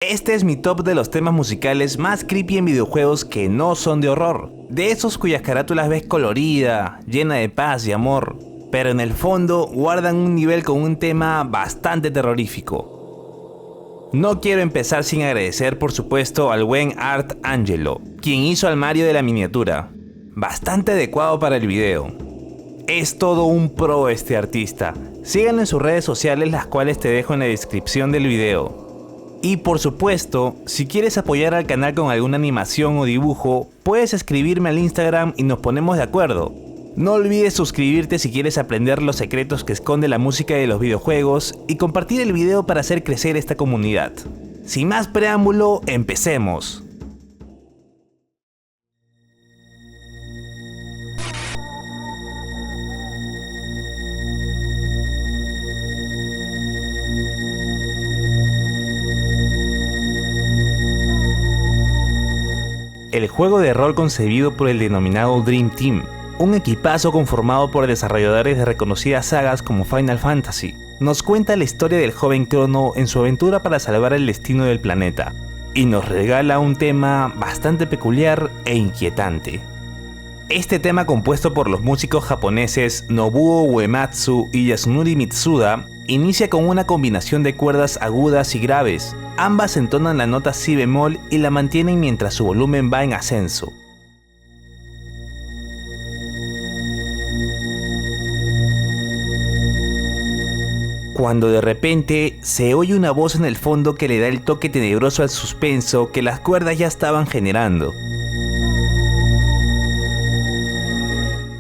Este es mi top de los temas musicales más creepy en videojuegos que no son de horror. De esos cuyas carátulas ves colorida, llena de paz y amor, pero en el fondo guardan un nivel con un tema bastante terrorífico. No quiero empezar sin agradecer por supuesto al buen Art Angelo, quien hizo al Mario de la miniatura. Bastante adecuado para el video. Es todo un pro este artista. Síganlo en sus redes sociales, las cuales te dejo en la descripción del video. Y por supuesto, si quieres apoyar al canal con alguna animación o dibujo, puedes escribirme al Instagram y nos ponemos de acuerdo. No olvides suscribirte si quieres aprender los secretos que esconde la música de los videojuegos y compartir el video para hacer crecer esta comunidad. Sin más preámbulo, empecemos. El juego de rol concebido por el denominado Dream Team, un equipazo conformado por desarrolladores de reconocidas sagas como Final Fantasy, nos cuenta la historia del joven Crono en su aventura para salvar el destino del planeta, y nos regala un tema bastante peculiar e inquietante. Este tema, compuesto por los músicos japoneses Nobuo Uematsu y Yasunori Mitsuda, inicia con una combinación de cuerdas agudas y graves. Ambas entonan la nota si bemol y la mantienen mientras su volumen va en ascenso. Cuando de repente se oye una voz en el fondo que le da el toque tenebroso al suspenso que las cuerdas ya estaban generando.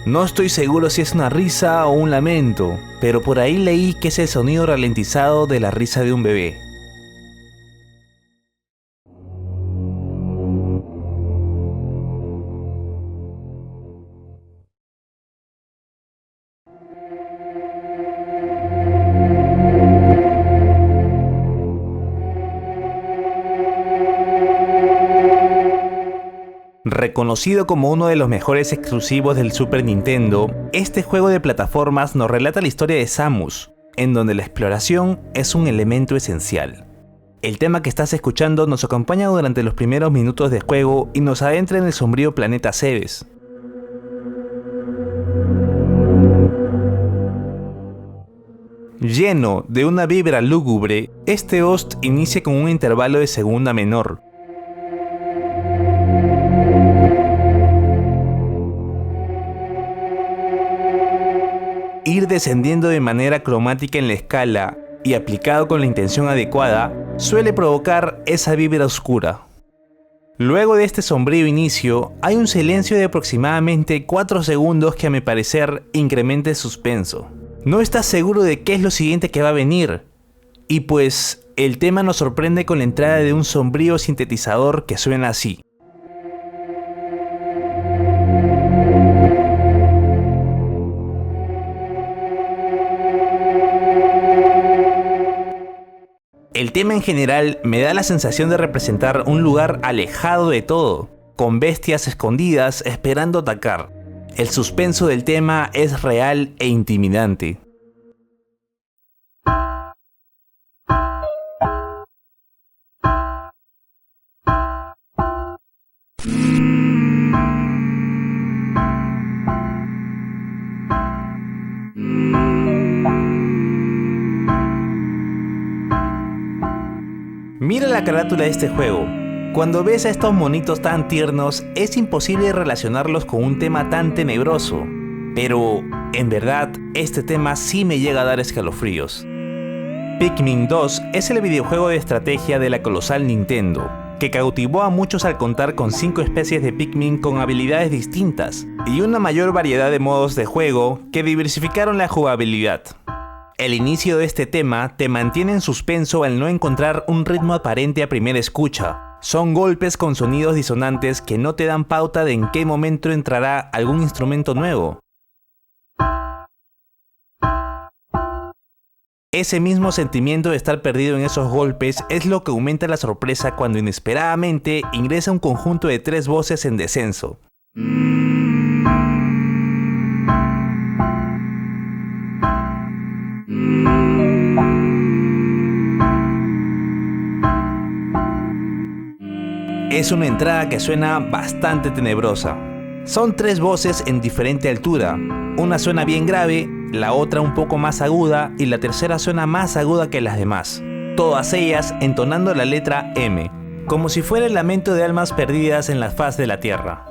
No estoy seguro si es una risa o un lamento, pero por ahí leí que es el sonido ralentizado de la risa de un bebé. Reconocido como uno de los mejores exclusivos del Super Nintendo, este juego de plataformas nos relata la historia de Samus, en donde la exploración es un elemento esencial. El tema que estás escuchando nos acompaña durante los primeros minutos de juego y nos adentra en el sombrío planeta Zebes. Lleno de una vibra lúgubre, este host inicia con un intervalo de segunda menor. Ir descendiendo de manera cromática en la escala y aplicado con la intención adecuada suele provocar esa vibra oscura. Luego de este sombrío inicio hay un silencio de aproximadamente 4 segundos que a mi parecer incrementa el suspenso. No estás seguro de qué es lo siguiente que va a venir, y pues el tema nos sorprende con la entrada de un sombrío sintetizador que suena así. El tema en general me da la sensación de representar un lugar alejado de todo, con bestias escondidas esperando atacar. El suspenso del tema es real e intimidante. Mira la carátula de este juego. Cuando ves a estos monitos tan tiernos, es imposible relacionarlos con un tema tan tenebroso. Pero, en verdad, este tema sí me llega a dar escalofríos. Pikmin 2 es el videojuego de estrategia de la colosal Nintendo, que cautivó a muchos al contar con 5 especies de Pikmin con habilidades distintas, y una mayor variedad de modos de juego que diversificaron la jugabilidad. El inicio de este tema te mantiene en suspenso al no encontrar un ritmo aparente a primera escucha. Son golpes con sonidos disonantes que no te dan pauta de en qué momento entrará algún instrumento nuevo. Ese mismo sentimiento de estar perdido en esos golpes es lo que aumenta la sorpresa cuando inesperadamente ingresa un conjunto de 3 voces en descenso. Es una entrada que suena bastante tenebrosa. Son 3 voces en diferente altura. Una suena bien grave, la otra un poco más aguda y la tercera suena más aguda que las demás. Todas ellas entonando la letra M, como si fuera el lamento de almas perdidas en la faz de la tierra.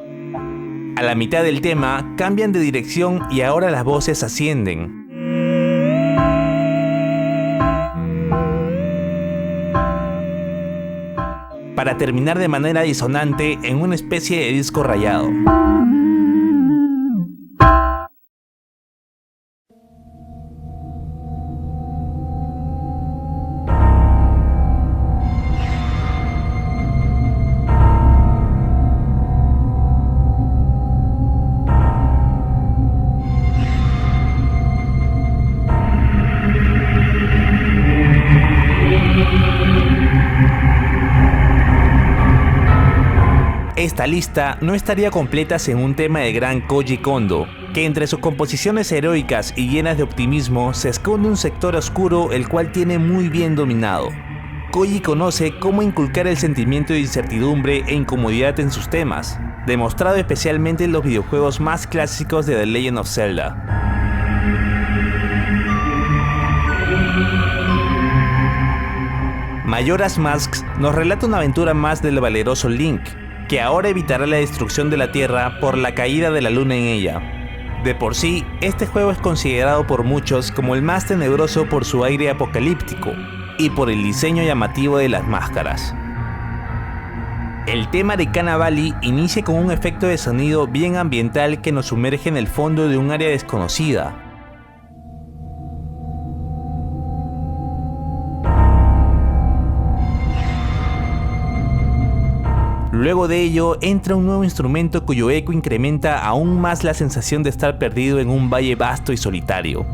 A la mitad del tema cambian de dirección y ahora las voces ascienden. Para terminar de manera disonante en una especie de disco rayado. Esta lista no estaría completa sin un tema del gran Koji Kondo, que entre sus composiciones heroicas y llenas de optimismo se esconde un sector oscuro el cual tiene muy bien dominado. Koji conoce cómo inculcar el sentimiento de incertidumbre e incomodidad en sus temas, demostrado especialmente en los videojuegos más clásicos de The Legend of Zelda. Majora's Mask nos relata una aventura más del valeroso Link, que ahora evitará la destrucción de la Tierra por la caída de la Luna en ella. De por sí, este juego es considerado por muchos como el más tenebroso por su aire apocalíptico y por el diseño llamativo de las máscaras. El tema de Kana Valley inicia con un efecto de sonido bien ambiental que nos sumerge en el fondo de un área desconocida. Luego de ello entra un nuevo instrumento cuyo eco incrementa aún más la sensación de estar perdido en un valle vasto y solitario.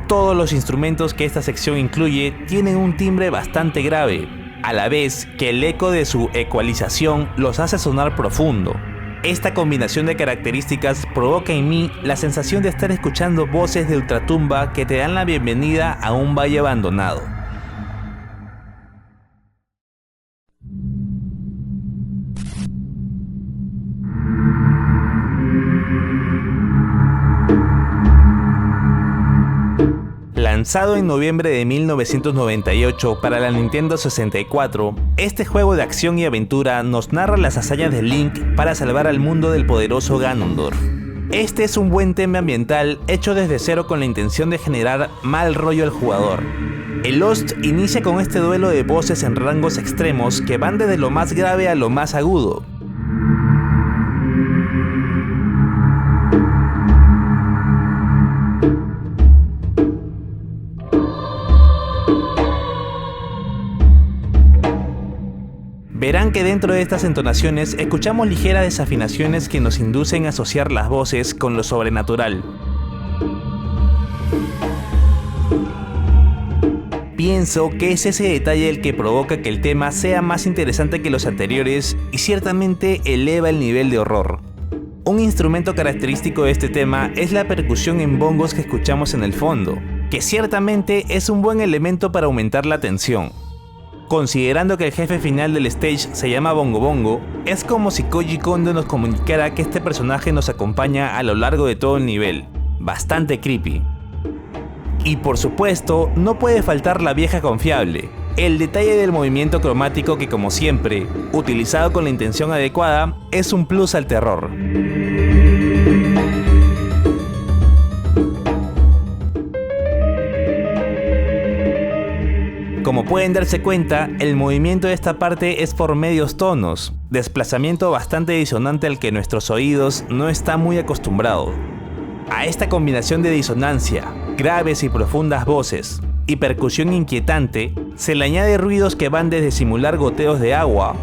Todos los instrumentos que esta sección incluye tienen un timbre bastante grave, a la vez que el eco de su ecualización los hace sonar profundo. Esta combinación de características provoca en mí la sensación de estar escuchando voces de ultratumba que te dan la bienvenida a un valle abandonado. Lanzado en noviembre de 1998 para la Nintendo 64, este juego de acción y aventura nos narra las hazañas de Link para salvar al mundo del poderoso Ganondorf. Este es un buen tema ambiental hecho desde cero con la intención de generar mal rollo al jugador. El Lost inicia con este duelo de voces en rangos extremos que van desde lo más grave a lo más agudo. Verán que dentro de estas entonaciones escuchamos ligeras desafinaciones que nos inducen a asociar las voces con lo sobrenatural. Pienso que es ese detalle el que provoca que el tema sea más interesante que los anteriores y ciertamente eleva el nivel de horror. Un instrumento característico de este tema es la percusión en bongos que escuchamos en el fondo, que ciertamente es un buen elemento para aumentar la tensión. Considerando que el jefe final del stage se llama Bongo Bongo, es como si Koji Kondo nos comunicara que este personaje nos acompaña a lo largo de todo el nivel. Bastante creepy. Y por supuesto, no puede faltar la vieja confiable, el detalle del movimiento cromático que, como siempre, utilizado con la intención adecuada, es un plus al terror. Como pueden darse cuenta, el movimiento de esta parte es por medios tonos, desplazamiento bastante disonante al que nuestros oídos no están muy acostumbrados. A esta combinación de disonancia, graves y profundas voces, y percusión inquietante, se le añade ruidos que van desde simular goteos de agua,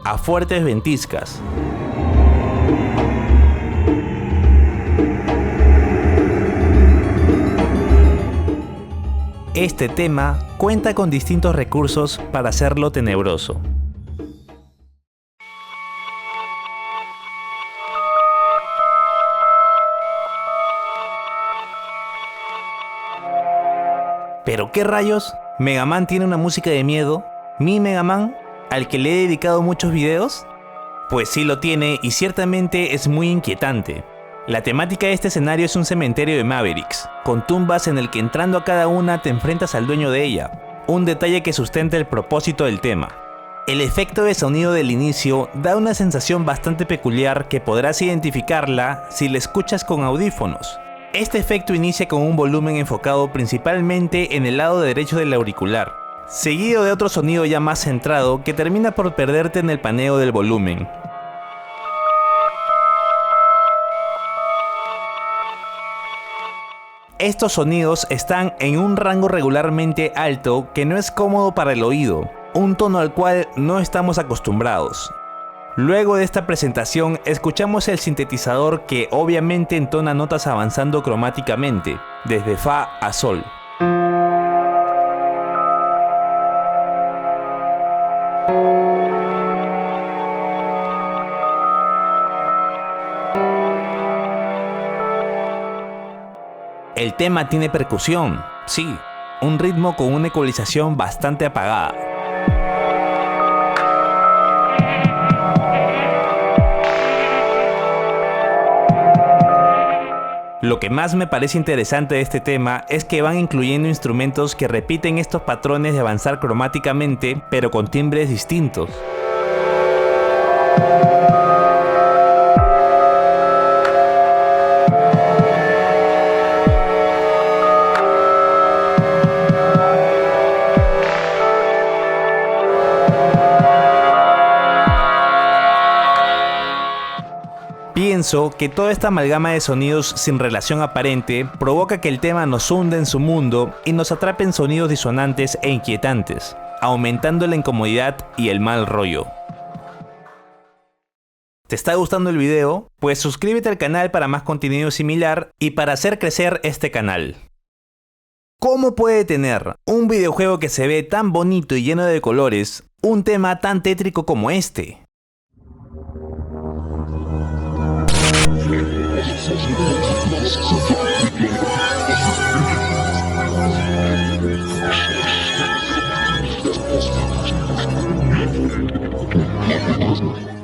a fuertes ventiscas. Este tema cuenta con distintos recursos para hacerlo tenebroso. ¿Pero qué rayos? ¿Mega Man tiene una música de miedo? ¿Mi Mega Man? ¿Al que le he dedicado muchos videos? Pues sí lo tiene y ciertamente es muy inquietante. La temática de este escenario es un cementerio de Mavericks, con tumbas en el que entrando a cada una te enfrentas al dueño de ella, un detalle que sustenta el propósito del tema. El efecto de sonido del inicio da una sensación bastante peculiar que podrás identificarla si la escuchas con audífonos. Este efecto inicia con un volumen enfocado principalmente en el lado derecho del auricular, seguido de otro sonido ya más centrado que termina por perderte en el paneo del volumen. Estos sonidos están en un rango regularmente alto que no es cómodo para el oído, un tono al cual no estamos acostumbrados. Luego de esta presentación escuchamos el sintetizador que obviamente entona notas avanzando cromáticamente, desde Fa a Sol. El tema tiene percusión, sí, un ritmo con una ecualización bastante apagada. Lo que más me parece interesante de este tema es que van incluyendo instrumentos que repiten estos patrones de avanzar cromáticamente, pero con timbres distintos. Pienso que toda esta amalgama de sonidos sin relación aparente provoca que el tema nos hunda en su mundo y nos atrape en sonidos disonantes e inquietantes, aumentando la incomodidad y el mal rollo. ¿Te está gustando el video? Pues suscríbete al canal para más contenido similar y para hacer crecer este canal. ¿Cómo puede tener un videojuego que se ve tan bonito y lleno de colores un tema tan tétrico como este?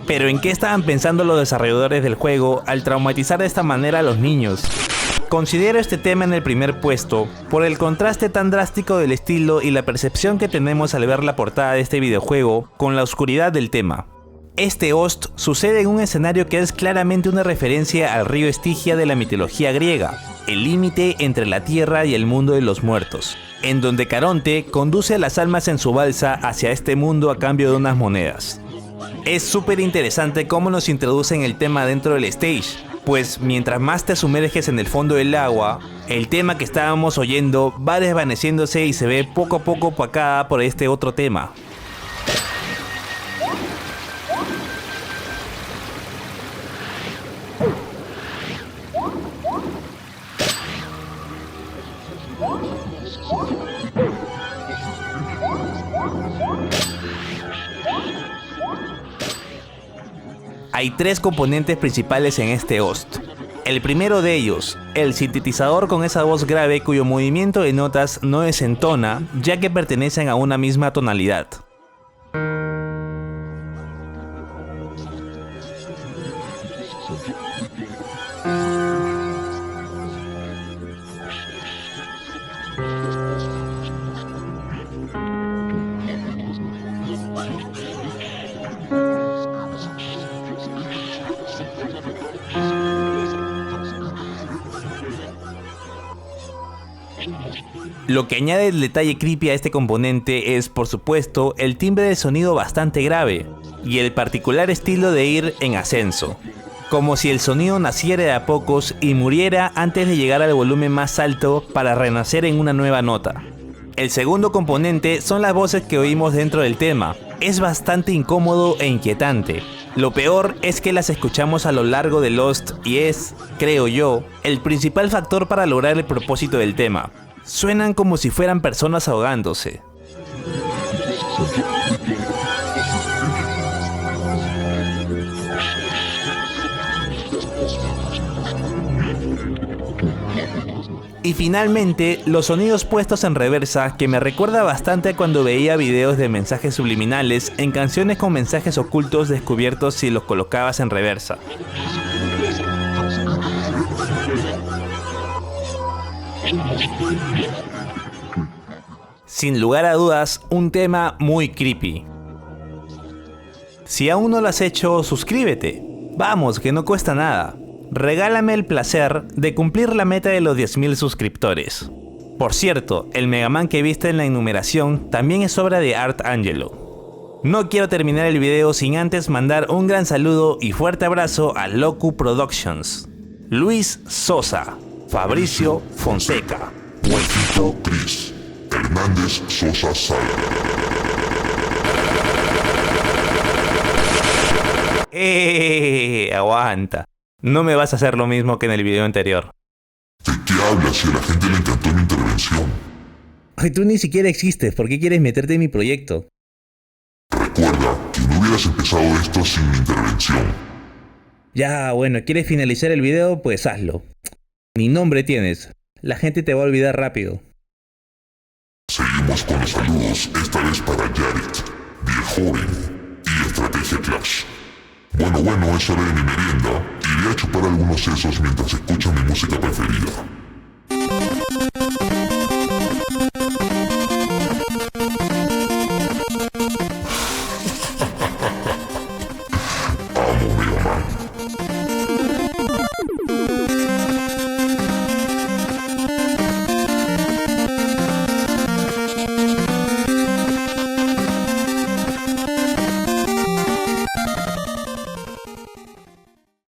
¿Pero en qué estaban pensando los desarrolladores del juego al traumatizar de esta manera a los niños? Considero este tema en el primer puesto por el contraste tan drástico del estilo y la percepción que tenemos al ver la portada de este videojuego con la oscuridad del tema. Este host sucede en un escenario que es claramente una referencia al río Estigia de la mitología griega, el límite entre la tierra y el mundo de los muertos, en donde Caronte conduce a las almas en su balsa hacia este mundo a cambio de unas monedas. Es súper interesante cómo nos introducen el tema dentro del stage, pues mientras más te sumerges en el fondo del agua, el tema que estábamos oyendo va desvaneciéndose y se ve poco a poco opacada por este otro tema. Hay tres componentes principales en este host. El primero de ellos, el sintetizador con esa voz grave cuyo movimiento de notas no desentona, ya que pertenecen a una misma tonalidad. Lo que añade el detalle creepy a este componente es, por supuesto, el timbre de sonido bastante grave y el particular estilo de ir en ascenso, como si el sonido naciera de a pocos y muriera antes de llegar al volumen más alto para renacer en una nueva nota. El segundo componente son las voces que oímos dentro del tema. Es bastante incómodo e inquietante. Lo peor es que las escuchamos a lo largo de Lost y es, creo yo, el principal factor para lograr el propósito del tema. Suenan como si fueran personas ahogándose. Y finalmente, los sonidos puestos en reversa, que me recuerda bastante a cuando veía videos de mensajes subliminales en canciones con mensajes ocultos descubiertos si los colocabas en reversa. Sin lugar a dudas, un tema muy creepy. Si aún no lo has hecho, suscríbete. Vamos, que no cuesta nada. Regálame el placer de cumplir la meta de los 10.000 suscriptores. Por cierto, el Mega Man que viste en la enumeración también es obra de Art Angelo. No quiero terminar el video sin antes mandar un gran saludo y fuerte abrazo a Locu Productions, Luis Sosa, Fabricio Fonseca, Juanito Cris, Hernández Sosa Sala. Aguanta. No me vas a hacer lo mismo que en el video anterior. ¿De qué hablas si a la gente le encantó mi intervención? Ay, tú ni siquiera existes, ¿por qué quieres meterte en mi proyecto? Recuerda que no hubieras empezado esto sin mi intervención. Ya, bueno, ¿quieres finalizar el video? Pues hazlo. Ni nombre tienes. La gente te va a olvidar rápido. Seguimos con los saludos, esta vez para Jared, Viejoven y Estrategia Clash. Bueno, es hora de mi merienda. Iré a chupar algunos sesos mientras escucho mi música preferida.